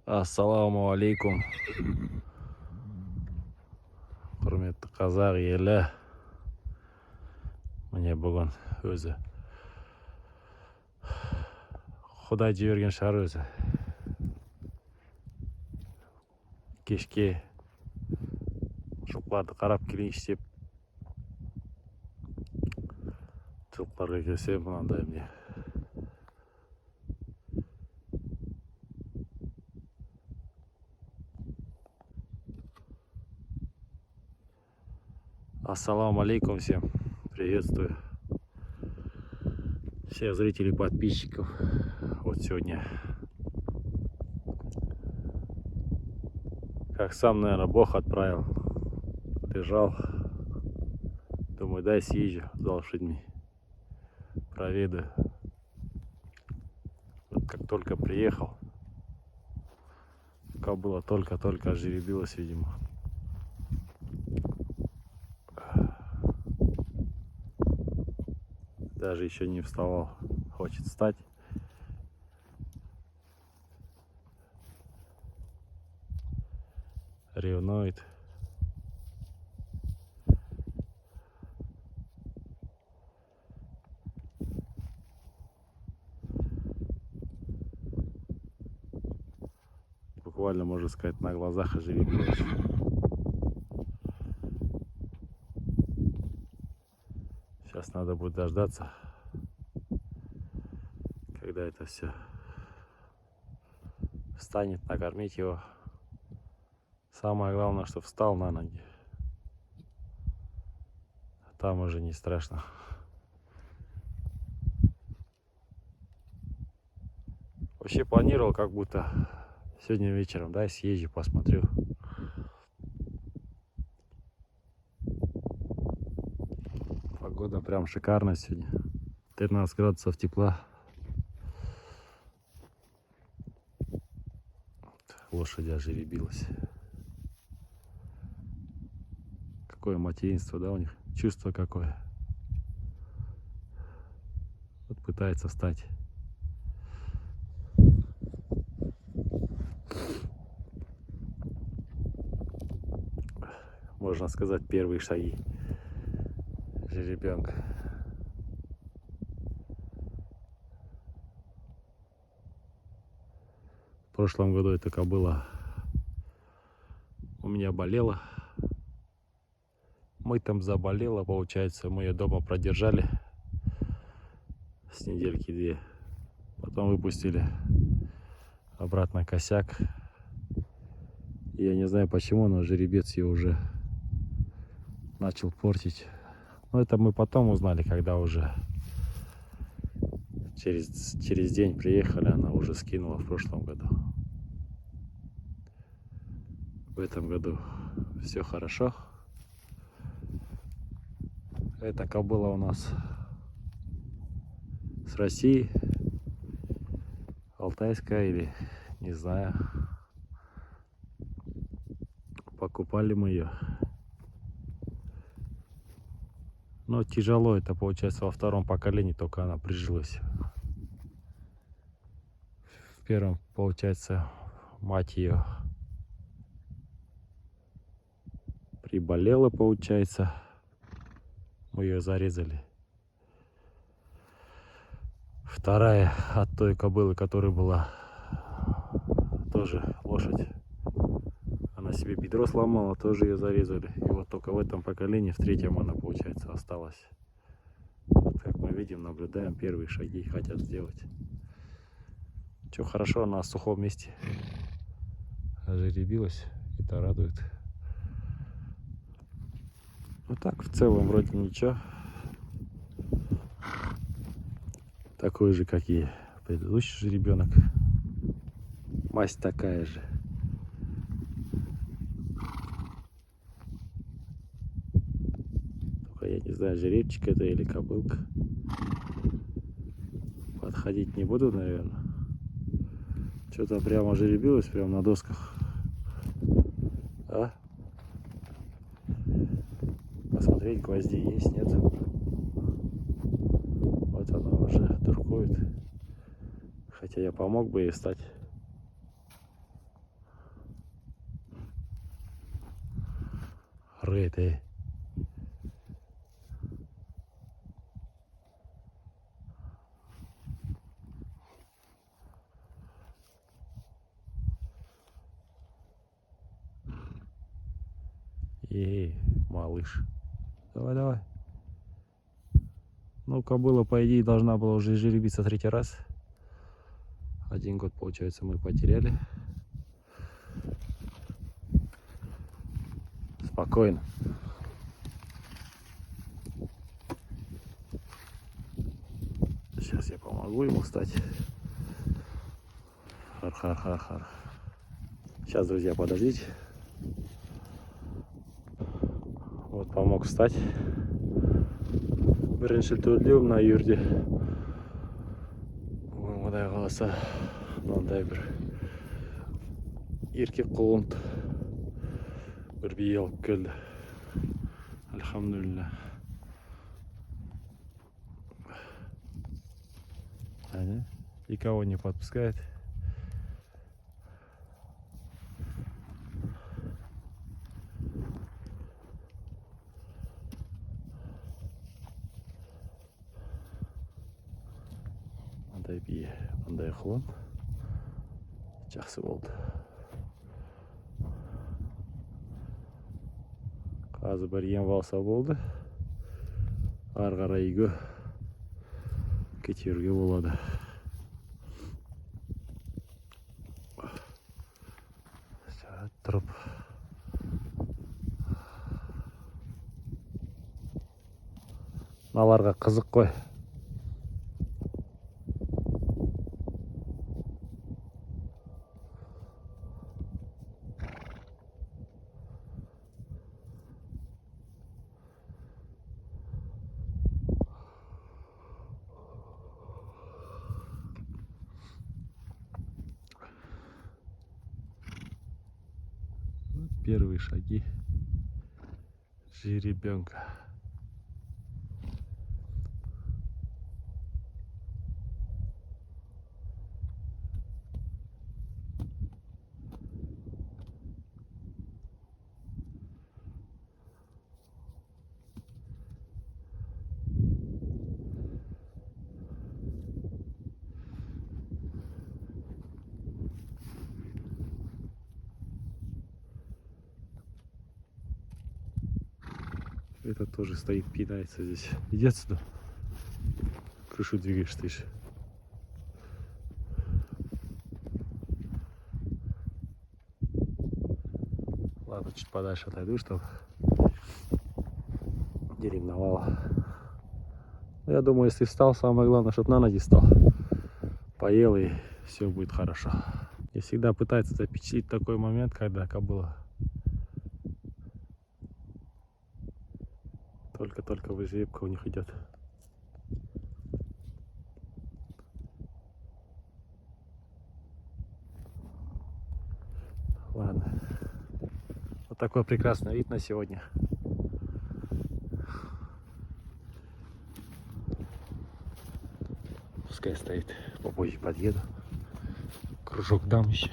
Ассаламу алейкум, құрметті қазақ елі. Міне бүгін өзі Құдай жіберген шығар өзі. Кешке жылқыларды қарап келейінші деп жылқыларға келсем мынандай міне Ассаламу алейкум всем. Приветствую всех зрителей и подписчиков. Вот сегодня, как сам, наверное, Бог отправил, лежал. Думаю, дай съезжу за лошадьми, проведу. Вот как только приехал, кобыла только-только ожеребилась, видимо. Даже еще не вставал, хочет встать. Ревнует. Буквально, можно сказать, на глазах ожеребилась. Сейчас надо будет дождаться, когда это все встанет, накормить его. Самое главное, что встал на ноги. А там уже не страшно. Вообще планировал, как будто сегодня вечером, да, съезжу, посмотрю. Погода прям шикарная сегодня. 13 градусов тепла. Лошадь ожеребилась. Какое материнство, да, у них? Чувство какое. Вот пытается встать. Можно сказать, первые шаги жеребенка. В прошлом году эта кобыла у меня болела. Мы там заболела, получается, мы ее дома продержали с недельки-две. Потом выпустили обратно косяк. И я не знаю почему, но жеребец ее уже начал портить. Но это мы потом узнали, когда уже через день приехали, она уже скинула в прошлом году. В этом году все хорошо. Эта кобыла у нас с России, алтайская или не знаю. Покупали мы ее. Но тяжело, это получается во втором поколении только она прижилась. В первом, получается, мать ее приболела, получается. Мы ее зарезали. Вторая от той кобылы, которая была тоже лошадь. Она себе бедро сломала, тоже ее зарезали. И вот только в этом поколении, в третьем она, получается, осталась. Вот как мы видим, наблюдаем, первые шаги хотят сделать. Что хорошо, она в сухом месте ожеребилась. Это радует. Ну так, в целом вроде ничего. Такой же, как и предыдущий жеребенок. Масть такая же. Только я не знаю, жеребчик это или кобылка. Подходить не буду, наверное. Что-то прямо ожеребилось, прямо на досках. А? Посмотреть, гвозди есть, нет? Вот она уже туркует. Хотя я помог бы ей встать. Рыт, эй. Эй, малыш. Давай, давай. Ну, кобыла, по идее, должна была уже жеребиться третий раз. 1 год, получается, мы потеряли. Спокойно. Сейчас я помогу ему встать. Хар-хар-хар-хар. Сейчас, друзья, подождите. Вот помог встать. Бірінші төлдеу на юрде. Мынадай қаласа мынандай бір еркек құлын бір бие алып келді. Альхамдулилля. Никого не подпускает. Мындай бие, мындай құлын. Жақсы болды. Қазір бір ем алса болды. Ары қарай үйге кетеруге болады. Тұрып. Мыналарға қызық қой. Первые шаги жеребенка. Это тоже стоит, пинается здесь. Иди отсюда. Крышу двигаешь, ты же. Ладно, чуть подальше отойду, чтобы не ревновало. Я думаю, если встал, самое главное, чтобы на ноги встал. Поел, и все будет хорошо. И всегда пытается запечатлеть такой момент, когда кобыла только выжребка у них идет. Ладно. Вот такой прекрасный вид на сегодня. Пускай стоит, попозже подъеду. Кружок дам еще.